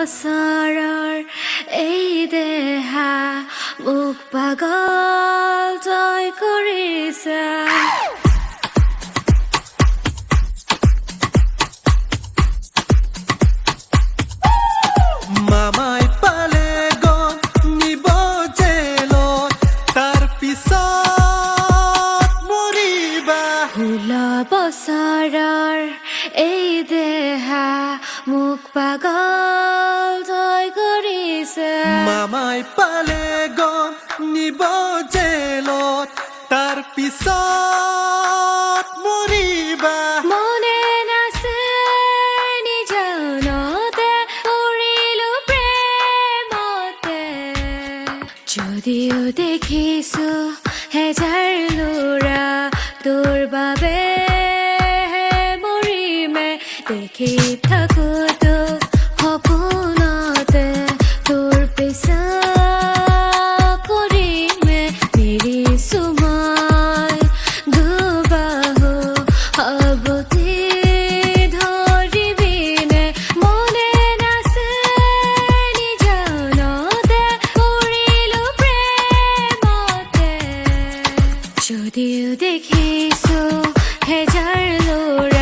বছৰৰ এই দেহা মোক পাগল তই কৰিছা মামাই পালে গন নিব জেলত তাৰ পিছত মৰিবা 16 বছৰৰ এই দেহা মোক পাগল তই কৰিছা মামাই পালে গন নিব জেলত তাৰ পিছত মৰিবা মনে নাছে নিজানতে পৰিলো প্ৰেমতে যদিও দেখিছো হেজাৰ ল'ৰা তোৰ বাবে মৰিমে দেখি থাকো তোক সপোনতে তোৰ পিছা কৰিমে এৰিছো মই দুবাহু সাৱটি ধৰিবিনে মনে নাছে নিজানতে পৰিলো প্ৰেমতে যদিও দেখিছো হেজাৰ ল'ৰা